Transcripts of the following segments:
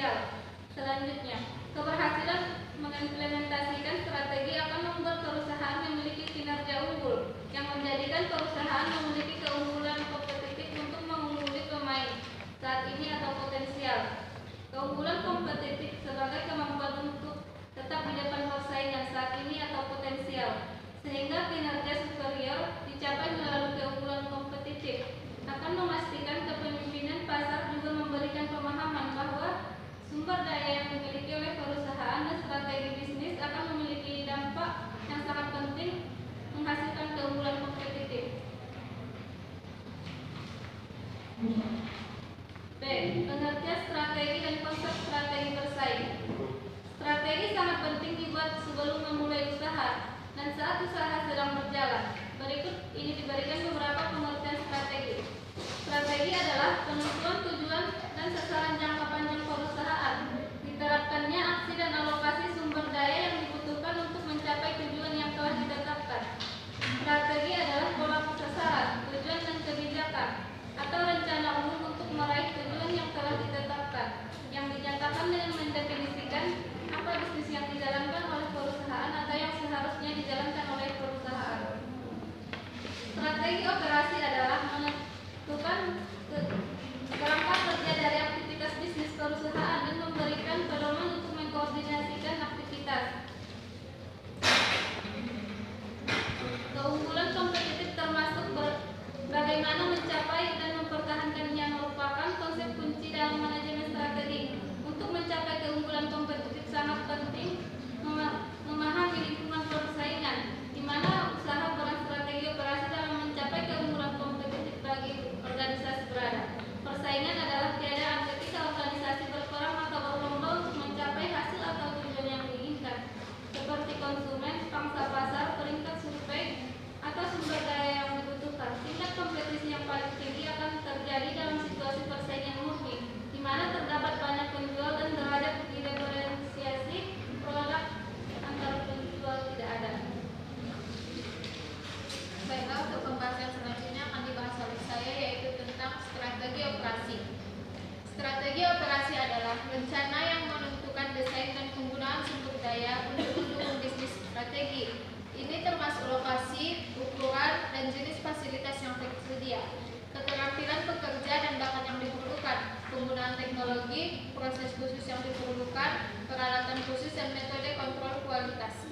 potensial. Selanjutnya, keberhasilan mengimplementasikan strategi akan membuat perusahaan memiliki kinerja unggul yang menjadikan perusahaan memiliki keunggulan kompetitif untuk mengungguli pemain saat ini atau potensial. Keunggulan kompetitif sebagai kemampuan untuk tetap di depan persaingan saat ini atau potensial, sehingga kinerja superior dicapai melalui keunggulan kompetitif. Akan memastikan kepemimpinan pasar juga memberikan pemahaman bahwa sumber daya yang dimiliki oleh perusahaan dan strategi bisnis akan memiliki dampak yang sangat penting menghasilkan keunggulan kompetitif. B. Pengertian strategi dan konsep strategi bersaing. Strategi sangat penting dibuat sebelum memulai usaha dan saat usaha sedang berjalan. Berikut ini diberikan beberapa pengertian strategi. Strategi adalah penentuan tujuan dan sasaran jangka panjang perusahaan. Diterapkannya aksi dan alokasi sumber daya yang dibutuhkan untuk mencapai tujuan yang telah ditetapkan. Strategi adalah pola sasaran, tujuan dan kebijakan atau rencana umum untuk meraih tujuan yang telah ditetapkan, yang dinyatakan dengan mendefinisikan apa bisnis yang dijalankan oleh perusahaan atau yang seharusnya dijalankan oleh perusahaan. Strategi operasi adalah menentukan kerangka kerja dari aktivitas bisnis perusahaan dan memberikan pedoman untuk mengkoordinasikan aktivitas. Keunggulan kompetitif termasuk bagaimana mencapai dan mempertahankannya merupakan konsep kunci dalam manajemen strategi. Untuk mencapai keunggulan kompetitif sangat penting memahami lingkungan persaingan, di mana usaha peran strategi operasi dalam mencapai keunggulan kompetitif bagi organisasi berada. Persaingan adalah keadaan ketika organisasi berperang atau berlomba untuk mencapai hasil atau tujuan yang diinginkan, seperti konsumen, pangsa pasar, peringkat survei, atau sumber daya yang dibutuhkan. Tingkat kompetisi yang paling tinggi akan terjadi dalam situasi persaingan murni, di mana terdapat banyak penjual dan derajat diferensiasi produk antara penjual tidak ada. Baiklah, untuk pembahasan selanjutnya akan dibahas oleh saya, yaitu tentang strategi operasi. Strategi operasi adalah rencana yang menentukan desain dan penggunaan sumber daya untuk mendukung bisnis strategi. Ini termasuk lokasi, ukuran, dan jenis fasilitas yang tersedia, keterampilan pekerja dan bakat yang diperlukan, penggunaan teknologi, proses khusus yang diperlukan, peralatan khusus, dan metode kontrol kualitas.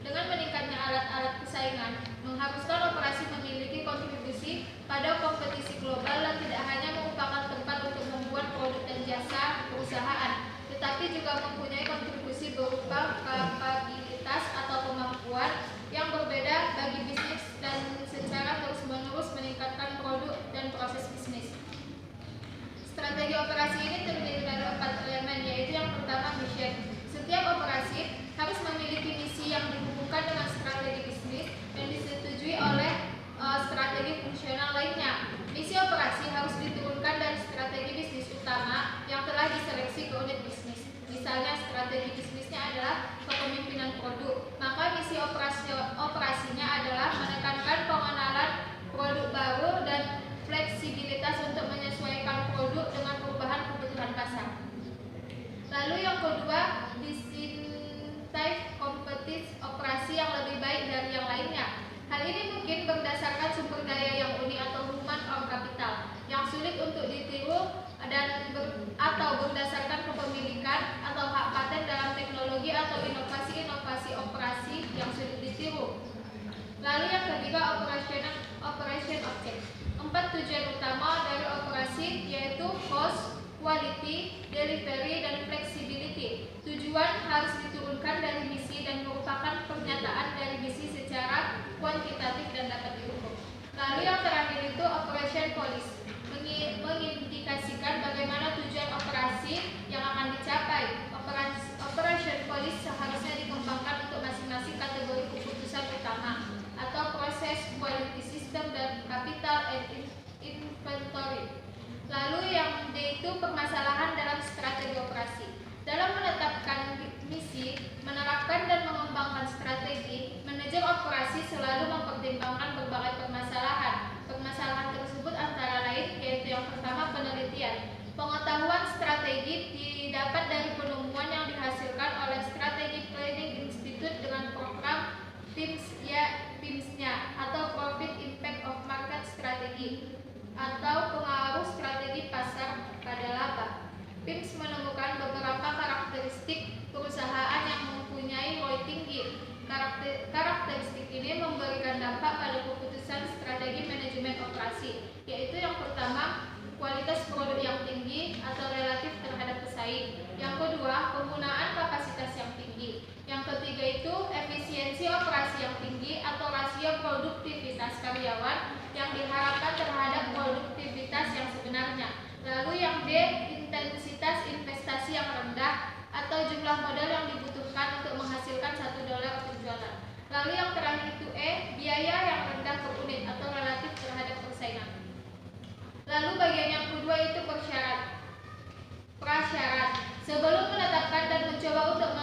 Dengan meningkatnya alat-alat persaingan, mengharuskan operasi memiliki kontribusi pada kompetisi global dan tidak hanya merupakan tempat untuk membuat produk dan jasa perusahaan, tetapi juga mempunyai kontribusi berupa kapabilitas atau kemampuan yang berbeda bagi bisnis dan secara terus-menerus meningkatkan produk dan proses bisnis. Strategi operasi ini terdiri dari 4 elemen, yaitu yang pertama mission. Setiap operasi harus memiliki misi yang dihubungkan dengan strategi bisnis dan disetujui oleh strategi fungsional lainnya. Misi operasi harus diturunkan dari strategi bisnis utama yang telah diseleksi ke unit bisnis. Misalnya strategi bisnisnya adalah kepemimpinan produk, maka misi operasinya adalah menekankan pengenalan produk baru dan fleksibilitas untuk menyesuaikan produk dengan perubahan kebutuhan pasar. Lalu yang kedua, disinsentif kompetitif operasi yang lebih baik dari yang lainnya. Hal ini mungkin berdasarkan sumber daya yang unik atau human or capital yang sulit untuk ditiru atau berdasarkan kepemilikan atau hak paten dalam teknologi atau inovasi-inovasi operasi yang sulit ditiru. Lalu yang ketiga, operation object. 4 tujuan utama dari operasi yaitu cost, quality, delivery, dan flexibility. Tujuan harus diturunkan dari misi dan merupakan pernyataan dari misi secara kuantitatif dan dapat diukur. Lalu yang terakhir itu operation policy, mengindikasikan bagaimana tujuan operasi yang akan dicapai. Operation policy seharusnya dikembangkan untuk masing-masing kategori keputusan utama atau proses quality system dan capital and inventory. Lalu yang D itu permasalahan dalam strategi operasi. Dalam menetapkan misi, menerapkan dan mengembangkan strategi, manajer operasi selalu mempertimbangkan berbagai permasalahan. Permasalahan tersebut antara lain yaitu yang pertama penelitian. Pengetahuan PIMS menemukan beberapa karakteristik perusahaan yang mempunyai ROI tinggi. Karakteristik ini memberikan dampak pada keputusan strategi manajemen operasi, yaitu yang pertama, kualitas produk yang tinggi atau relatif terhadap pesaing. Yang kedua, penggunaan kapasitas yang tinggi. Yang ketiga itu efisiensi operasi yang tinggi atau rasio produktivitas karyawan yang diharapkan terhadap produktivitas yang sebenarnya. Lalu yang D, intensitas investasi yang rendah atau jumlah modal yang dibutuhkan untuk menghasilkan $1 penjualan. Lalu yang terakhir itu E, biaya yang rendah per unit atau relatif terhadap persaingan. Lalu bagian yang kedua itu prasyarat. Sebelum menetapkan dan mencoba untuk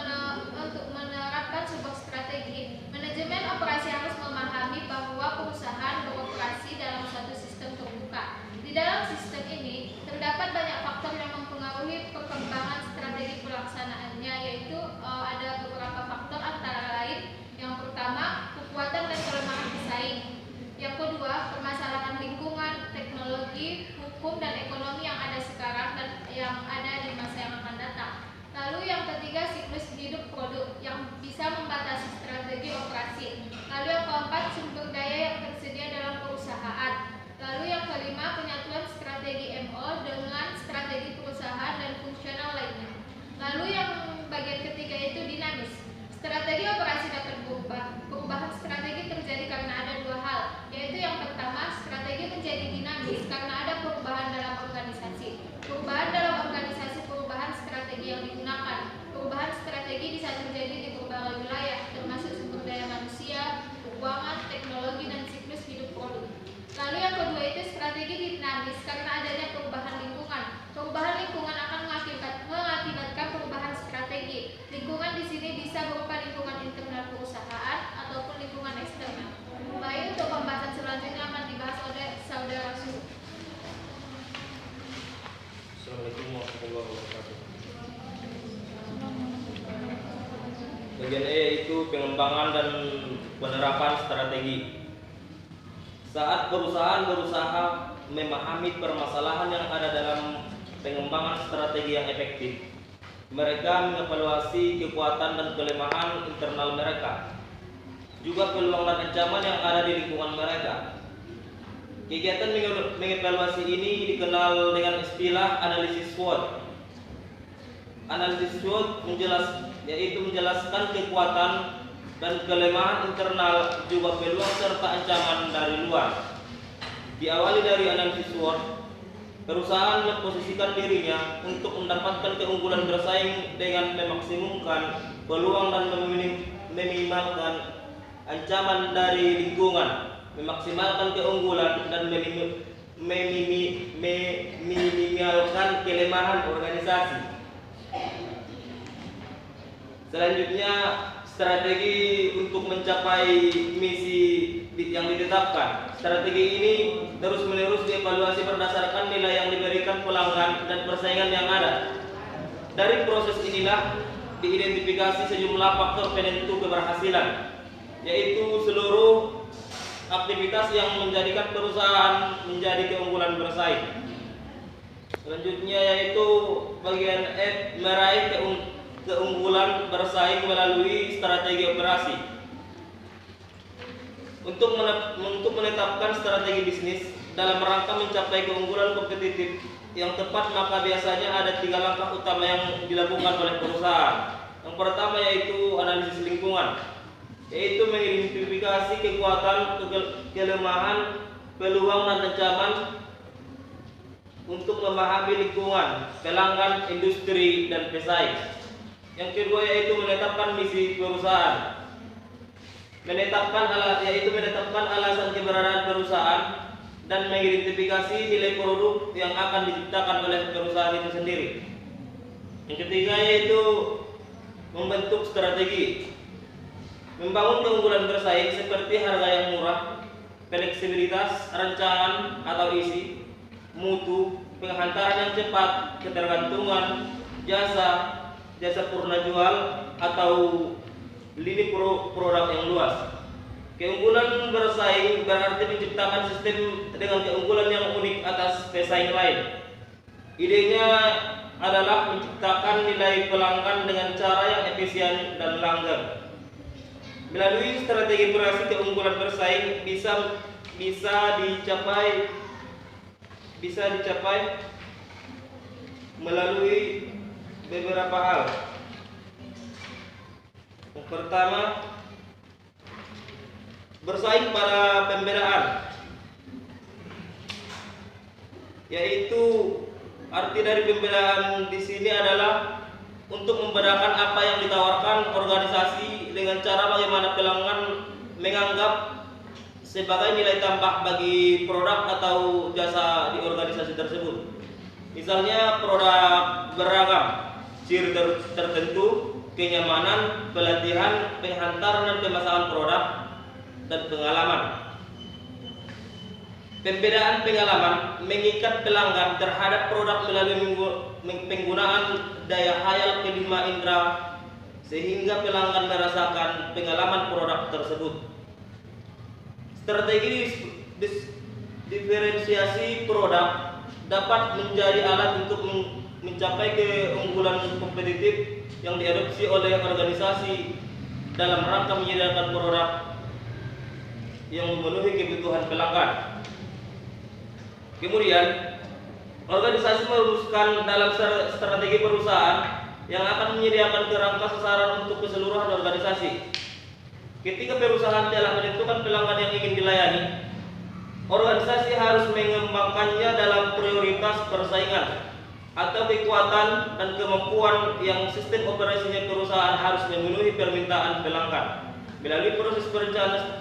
menerapkan sebuah strategi, manajemen operasi harus memahami bahwa perusahaan beroperasi dalam suatu sistem terbuka. Di dalam sistem ini terdapat banyak faktor yang mempengaruhi perkembangan strategi pelaksanaannya, yaitu ada beberapa faktor antara lain. Yang pertama, kekuatan dan kelemahan pesaing. Yang kedua, permasalahan lingkungan, teknologi, hukum dan ekonomi yang ada sekarang dan yang ada di masa yang akan datang. Lalu yang ketiga, siklus hidup produk yang bisa membatasi strategi operasi. Lalu yang keempat, sumber daya yang tersedia dalam perusahaan. Lalu yang kelima, penyatuan strategi MO dengan strategi perusahaan dan fungsional lainnya. Lalu yang bagian ketiga itu dinamis. Strategi operasi dapat berubah. Perubahan strategi terjadi karena ada dua hal, yaitu yang pertama, strategi menjadi dinamis karena ada perubahan dalam organisasi. Perubahan dalam organisasi, perubahan strategi yang digunakan. Perubahan strategi bisa terjadi di berbagai wilayah, termasuk sumber daya manusia, keuangan, teknologi, dan siklus hidup produk. Lalu yang kedua itu strategi dinamis karena adanya perubahan lingkungan. Perubahan lingkungan akan mengakibatkan perubahan strategi. Lingkungan di sini bisa berupa lingkungan internal perusahaan ataupun lingkungan eksternal. Baik, untuk pembahasan selanjutnya akan dibahas oleh saudara Su. Assalamualaikum warahmatullahi wabarakatuh. Bagian E itu pengembangan dan penerapan strategi. Saat perusahaan berusaha memahami permasalahan yang ada dalam pengembangan strategi yang efektif, mereka mengevaluasi kekuatan dan kelemahan internal mereka, juga peluang dan ancaman yang ada di lingkungan mereka. Kegiatan mengevaluasi ini dikenal dengan istilah analisis SWOT. Analisis SWOT menjelaskan kekuatan dan kelemahan internal, juga peluang serta ancaman dari luar. Diawali dari analisis SWOT, perusahaan memposisikan dirinya untuk mendapatkan keunggulan bersaing dengan memaksimumkan peluang dan meminimalkan ancaman dari lingkungan, memaksimalkan keunggulan dan meminimalkan kelemahan organisasi. Selanjutnya, strategi untuk mencapai misi yang ditetapkan. Strategi ini terus-menerus dievaluasi berdasarkan nilai yang diberikan pelanggan dan persaingan yang ada. Dari proses inilah diidentifikasi sejumlah faktor penentu keberhasilan, yaitu seluruh aktivitas yang menjadikan perusahaan menjadi keunggulan bersaing. Selanjutnya yaitu bagian F, meraih keunggulan bersaing melalui strategi operasi. Untuk menetapkan strategi bisnis dalam rangka mencapai keunggulan kompetitif yang tepat, maka biasanya ada 3 langkah utama yang dilakukan oleh perusahaan. Yang pertama yaitu analisis lingkungan, yaitu mengidentifikasi kekuatan, kelemahan, peluang dan ancaman untuk memahami lingkungan, pelanggan, industri, dan pesaing. Yang kedua yaitu menetapkan misi perusahaan, menetapkan alasan keberadaan perusahaan dan mengidentifikasi nilai produk yang akan diciptakan oleh perusahaan itu sendiri. Yang ketiga yaitu membentuk strategi, membangun keunggulan bersaing seperti harga yang murah, fleksibilitas rancangan atau isi, mutu, penghantaran yang cepat, ketergantungan, jasa purna jual atau lini produk yang luas. Keunggulan bersaing berarti menciptakan sistem dengan keunggulan yang unik atas pesaing lain. Idenya adalah menciptakan nilai pelanggan dengan cara yang efisien dan langgeng. Melalui strategi operasi, keunggulan bersaing bisa dicapai melalui beberapa hal. Yang pertama, bersaing pada pembedaan, yaitu arti dari pembedaan di sini adalah untuk membedakan apa yang ditawarkan organisasi dengan cara bagaimana pelanggan menganggap sebagai nilai tambah bagi produk atau jasa di organisasi tersebut. Misalnya produk beragam, ciri tertentu, kenyamanan, pelatihan, penghantaran dan pemasangan produk, dan pengalaman. Pembedaan pengalaman mengikat pelanggan terhadap produk melalui penggunaan daya hayal kelima indera sehingga pelanggan merasakan pengalaman produk tersebut. Strategi diferensiasi produk dapat menjadi alat untuk mencapai keunggulan kompetitif yang diadopsi oleh organisasi dalam rangka menyediakan produk yang memenuhi kebutuhan pelanggan. Kemudian, organisasi merumuskan dalam strategi perusahaan yang akan menyediakan kerangka sasaran untuk keseluruhan organisasi. Ketika perusahaan telah menentukan pelanggan yang ingin dilayani, organisasi harus mengembangkannya dalam prioritas persaingan atau kekuatan dan kemampuan yang sistem operasinya perusahaan harus memenuhi permintaan pelanggan. Melalui proses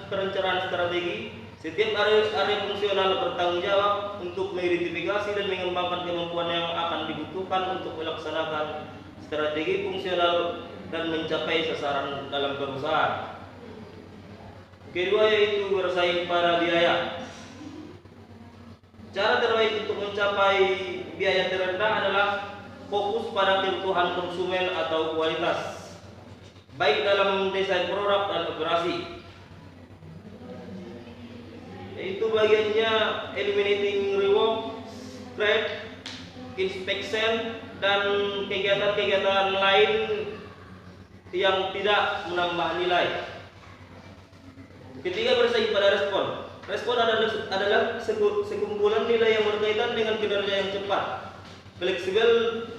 perencanaan strategi, setiap area fungsional bertanggung jawab untuk mengidentifikasi dan mengembangkan kemampuan yang akan dibutuhkan untuk melaksanakan strategi fungsional dan mencapai sasaran dalam perusahaan. Kedua yaitu bersaing pada biaya. Cara terbaik untuk mencapai biaya terendah adalah fokus pada kebutuhan konsumen atau kualitas, baik dalam desain produk dan operasi. Itu bagiannya eliminating reward, trade, inspection, dan kegiatan-kegiatan lain yang tidak menambah nilai. Ketiga, bersaing pada respon. Respon adalah sekumpulan nilai yang berkaitan dengan kinerja yang cepat, fleksibel,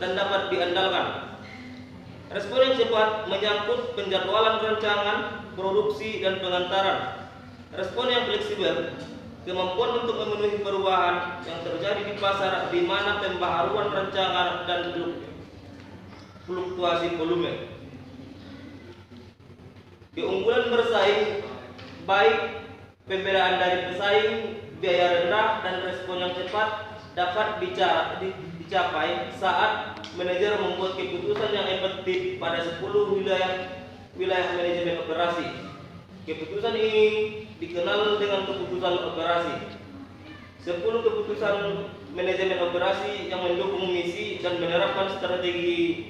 dan dapat diandalkan. Respon yang cepat menyangkut penjadwalan rancangan, produksi, dan pengantaran. Respon yang fleksibel, kemampuan untuk memenuhi perubahan yang terjadi di pasar di mana pembaharuan rancangan dan fluktuasi volume. Keunggulan bersaing, baik pembedaan dari pesaing, biaya rendah, dan respon yang cepat dapat dicapai saat manajer membuat keputusan yang efektif pada 10 wilayah manajemen operasi. Keputusan ini dikenal dengan keputusan operasi. 10 keputusan manajemen operasi yang mendukung misi dan menerapkan strategi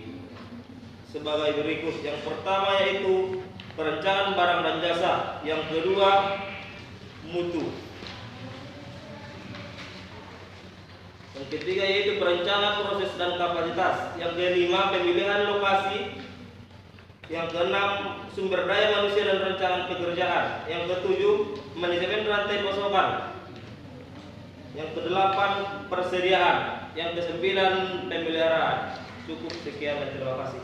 sebagai berikut. Yang pertama yaitu perencanaan barang dan jasa. Yang kedua, mutu. Yang ketiga yaitu perencanaan proses dan kapasitas. Yang kelima, pemilihan lokasi. Yang keenam, sumber daya manusia dan rancangan pekerjaan. Yang ketujuh, manajemen rantai pasokan. Yang kedelapan, persediaan. Yang kesembilan, pemeliharaan. Cukup sekian dan terima kasih.